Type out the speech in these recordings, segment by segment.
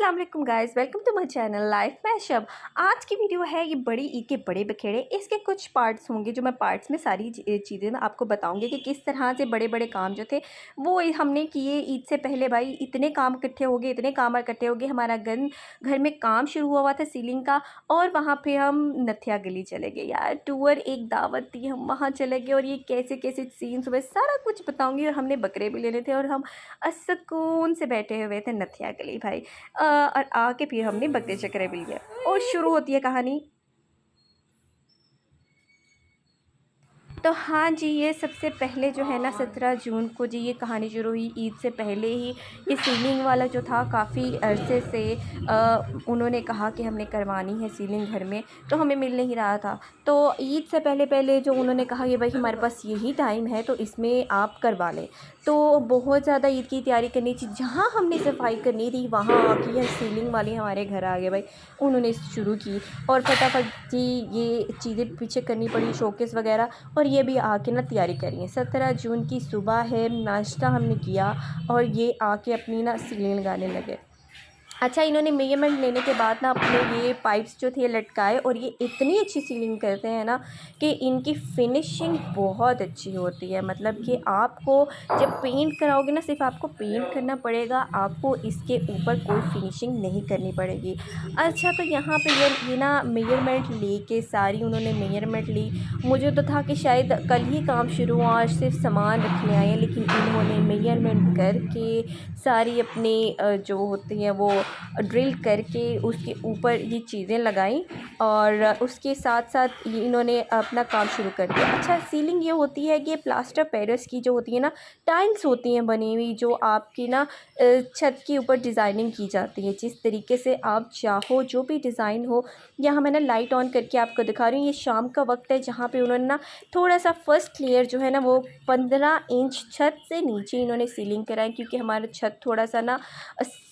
अस्सलाम वालेकुम guys, welcome to my channel life mashup. आज की वीडियो है ये बड़ी ईद के बड़े बखेड़े। इसके कुछ पार्ट्स होंगे जो मैं पार्ट्स में सारी चीज़ें ना आपको बताऊंगी कि किस तरह से बड़े बड़े काम जो थे वो हमने किए ईद से पहले। भाई इतने काम इकट्ठे हो गए, इतने काम इकट्ठे हो गए, हमारा घर में काम शुरू हुआ था सीलिंग का। और वहाँ पे हम नथिया गली चले गए यार, टूर एक दावत थी, हम वहाँ चले गए और ये कैसे कैसे सीन्स हुए सारा कुछ बताऊँगी। और हमने बकरे भी लेने थे और हम सुकून से बैठे हुए थे नथिया गली भाई। और आके फिर हमने बकरे चकरे भी लिया और शुरू होती है कहानी। तो हाँ जी, ये सबसे पहले जो है ना 17 जून को जी ये कहानी शुरू हुई। ईद से पहले ही ये सीलिंग वाला जो था काफ़ी अरसे से उन्होंने कहा कि हमने करवानी है सीलिंग घर में, तो हमें मिल नहीं रहा था। तो ईद से पहले पहले जो उन्होंने कहा कि भाई हमारे पास यही टाइम है तो इसमें आप करवा लें। तो बहुत ज़्यादा ईद की तैयारी करनी थी, जहाँ हमने सफाई करनी थी वहाँ आके ये सीलिंग वाली हमारे घर आ गए भाई। उन्होंने शुरू की और फटाफट जी ये चीज़ें पीछे करनी पड़ी, शोकेस वगैरह। और ये भी आके ना तैयारी करी है। 17 जून की सुबह है, नाश्ता हमने किया और ये आके अपनी ना सीलिंग लगाने लगे। अच्छा, इन्होंने मेजरमेंट लेने के बाद ना अपने ये पाइप्स जो थे लटकाए और ये इतनी अच्छी सीलिंग करते हैं ना कि इनकी फिनिशिंग बहुत अच्छी होती है। मतलब कि आपको जब पेंट कराओगे ना, सिर्फ आपको पेंट करना पड़ेगा, आपको इसके ऊपर कोई फिनिशिंग नहीं करनी पड़ेगी। अच्छा, तो यहाँ पे ये ना मेजरमेंट लेके सारी उन्होंने मेजरमेंट ली। मुझे तो था कि शायद कल ही काम शुरू हुआ, आज सिर्फ सामान रखने आए हैं, लेकिन इन्होंने मेजरमेंट करके सारी अपनी जो होती हैं वो ड्रिल करके उसके ऊपर ये चीज़ें लगाई और उसके साथ साथ ये इन्होंने अपना काम शुरू कर दिया। अच्छा, सीलिंग ये होती है कि प्लास्टर पेरिस की जो होती है ना, टाइल्स होती हैं बनी हुई, जो आपकी ना छत के ऊपर डिज़ाइनिंग की जाती है जिस तरीके से आप चाहो, जो भी डिज़ाइन हो। यहाँ मैं ना लाइट ऑन करके आपको दिखा रही हूँ। ये शाम का वक्त है जहाँ पे उन्होंने ना थोड़ा सा फर्स्ट लेयर जो है ना वो 15 इंच छत से नीचे इन्होंने सीलिंग कराई, क्योंकि हमारा छत थोड़ा सा ना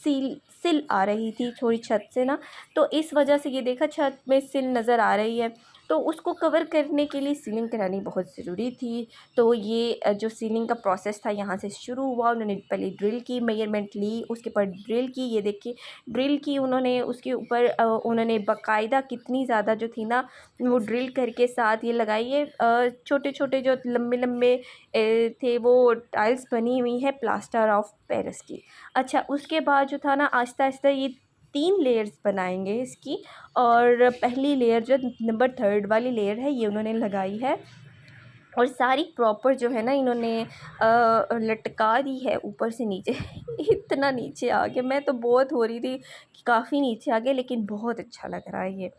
सिल आ रही थी थोड़ी छत से ना, तो इस वजह से ये देखा छत में सिल नज़र आ रही है, तो उसको कवर करने के लिए सीलिंग करानी बहुत ज़रूरी थी। तो ये जो सीलिंग का प्रोसेस था यहाँ से शुरू हुआ। उन्होंने पहले ड्रिल की, मेजरमेंट ली, उसके ऊपर ड्रिल की। ये देखिए ड्रिल की उन्होंने, उसके ऊपर उन्होंने बाकायदा कितनी ज़्यादा जो थी ना वो ड्रिल करके साथ ये लगाई है। छोटे छोटे जो लंबे लंबे थे वो टाइल्स बनी हुई है प्लास्टर ऑफ पेरिस की। अच्छा, उसके बाद जो था ना आहिस्ता आहिस्ता ये 3 लेयर्स बनाएंगे इसकी। और पहली लेयर जो नंबर 3 वाली लेयर है ये उन्होंने लगाई है और सारी प्रॉपर जो है ना इन्होंने लटका दी है ऊपर से नीचे। इतना नीचे आ गया, मैं तो बहुत हो रही थी कि काफ़ी नीचे आ गया, लेकिन बहुत अच्छा लग रहा है ये।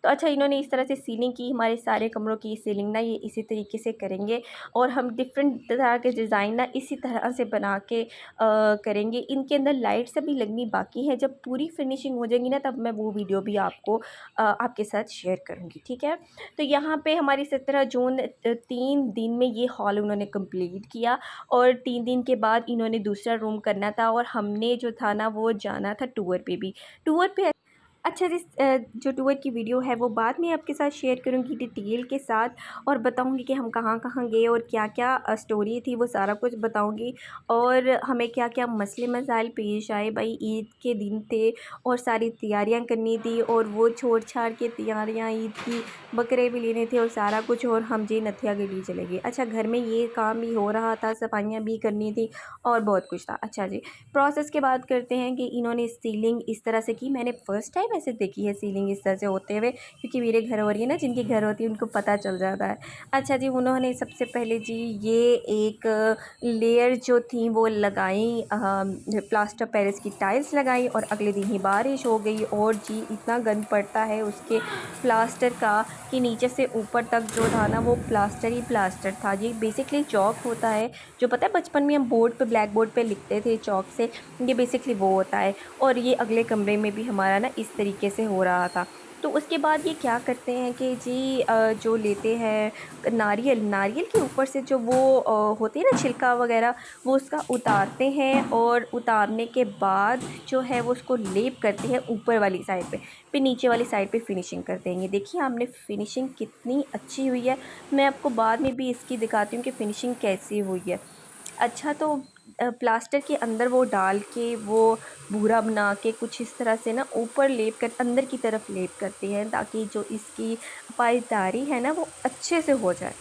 तो अच्छा, इन्होंने इस तरह से सीलिंग की। हमारे सारे कमरों की सीलिंग ना ये इसी तरीके से करेंगे और हम डिफरेंट तरह के डिज़ाइन ना इसी तरह से बना के करेंगे। इनके अंदर लाइट्स अभी लगनी बाकी है, जब पूरी फिनिशिंग हो जाएगी ना तब मैं वो वीडियो भी आपको आपके साथ शेयर करूँगी, ठीक है। तो यहाँ पे हमारी 17 जून 3 दिन में ये हॉल उन्होंने कंप्लीट किया और 3 दिन के बाद इन्होंने दूसरा रूम करना था और हमने जो था ना वो जाना था टूर पे भी। टूर पे अच्छा जी, जो टूर की वीडियो है वो बाद में आपके साथ शेयर करूँगी डिटेल के साथ, और बताऊँगी कि हम कहाँ कहाँ गए और क्या क्या स्टोरी थी, वो सारा कुछ बताऊँगी। और हमें क्या क्या मसले मसाइल पेश आए। भाई ईद के दिन थे और सारी तैयारियां करनी थी और वो छोड़ छाड़ के तैयारियां ईद की, बकरे भी लेने थे और सारा कुछ, और हम जी नथिया के लिए चले गए। अच्छा, घर में ये काम भी हो रहा था, सफाइयाँ भी करनी थी और बहुत कुछ था। अच्छा जी, प्रोसेस की बात करते हैं कि इन्होंने सीलिंग इस तरह से की। मैंने फ़र्स्ट टाइम ऐसे देखी है सीलिंग इस तरह से होते हुए, क्योंकि मेरे घर हो रही है ना, जिनके घर होती है उनको पता चल जाता है। अच्छा जी, उन्होंने सबसे पहले जी ये एक लेयर जो थी वो लगाई, प्लास्टर पेरिस की टाइल्स लगाई और अगले दिन ही बारिश हो गई और जी इतना गंद पड़ता है उसके प्लास्टर का कि नीचे से ऊपर तक जो था ना वो प्लास्टर ही प्लास्टर था। ये बेसिकली चॉक होता है, जो पता है बचपन में हम बोर्ड पे, ब्लैक बोर्ड पे लिखते थे चॉक से, ये बेसिकली वो होता है। और ये अगले कमरे में भी हमारा ना इस तरीके से हो रहा था। तो उसके बाद ये क्या करते हैं कि जी जो लेते हैं नारियल, नारियल के ऊपर से जो वो होती है ना छिलका वगैरह, वो उसका उतारते हैं और उतारने के बाद जो है वो उसको लेप करते हैं ऊपर वाली साइड पे, फिर नीचे वाली साइड पे फिनिशिंग कर देंगे। देखिए हमने फिनिशिंग कितनी अच्छी हुई है, मैं आपको बाद में भी इसकी दिखाती हूँ कि फ़िनिशिंग कैसी हुई है। अच्छा, तो प्लास्टर के अंदर वो डाल के वो भूरा बना के कुछ इस तरह से ना ऊपर लेप कर अंदर की तरफ लेप करते हैं, ताकि जो इसकी पायदारी है ना वो अच्छे से हो जाए।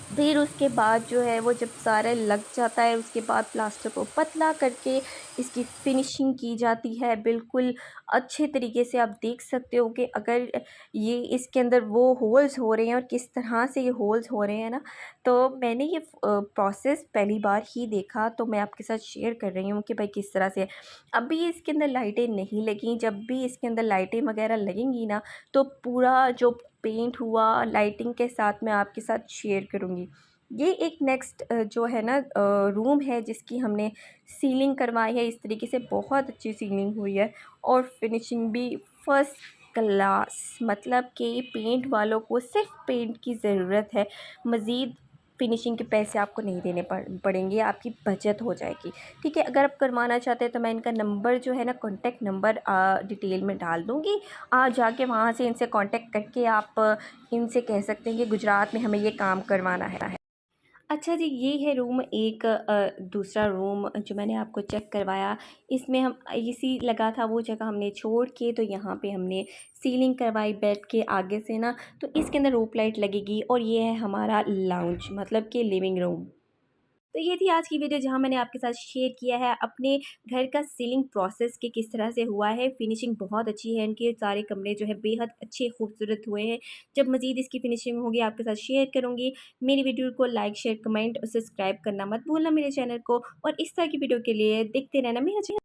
फिर उसके बाद जो है वो जब सारा लग जाता है, उसके बाद प्लास्टर को पतला करके इसकी फिनिशिंग की जाती है बिल्कुल अच्छे तरीके से। आप देख सकते हो कि अगर ये इसके अंदर वो होल्स हो रहे हैं और किस तरह से ये होल्स हो रहे हैं ना, तो मैंने ये प्रोसेस पहली बार ही देखा, तो मैं आपके साथ शेयर कर रही हूँ कि भाई किस तरह से। अभी इसके अंदर लाइटें नहीं लगी, जब भी इसके अंदर लाइटें वगैरह लगेंगी ना, तो पूरा जो पेंट हुआ लाइटिंग के साथ मैं आपके साथ शेयर करूँगी। ये एक नेक्स्ट जो है ना रूम है जिसकी हमने सीलिंग करवाई है। इस तरीके से बहुत अच्छी सीलिंग हुई है और फिनिशिंग भी फर्स्ट क्लास। मतलब कि पेंट वालों को सिर्फ पेंट की ज़रूरत है, मज़ीद फिनिशिंग के पैसे आपको नहीं देने पड़ेंगे, आपकी बचत हो जाएगी। ठीक है, अगर आप करवाना चाहते हैं तो मैं इनका नंबर जो है ना, कॉन्टैक्ट नंबर डिटेल में डाल दूँगी। आप जाके वहाँ से इनसे कांटेक्ट करके आप इनसे कह सकते हैं कि गुजरात में हमें ये काम करवाना है। अच्छा जी, ये है रूम एक। दूसरा रूम जो मैंने आपको चेक करवाया, इसमें हम एसी लगा था, वो जगह हमने छोड़ के तो यहाँ पे हमने सीलिंग करवाई बेड के आगे से ना, तो इसके अंदर रूप लाइट लगेगी और ये है हमारा लाउंज, मतलब कि लिविंग रूम। तो ये थी आज की वीडियो जहाँ मैंने आपके साथ शेयर किया है अपने घर का सीलिंग प्रोसेस कि किस तरह से हुआ है। फिनिशिंग बहुत अच्छी है, इनके सारे कमरे जो है बेहद अच्छे खूबसूरत हुए हैं। जब मज़ीद इसकी फिनिशिंग होगी आपके साथ शेयर करूँगी। मेरी वीडियो को लाइक शेयर कमेंट और सब्सक्राइब करना मत भूलना मेरे चैनल को, और इस तरह की वीडियो के लिए देखते रहना मेरा चैनल।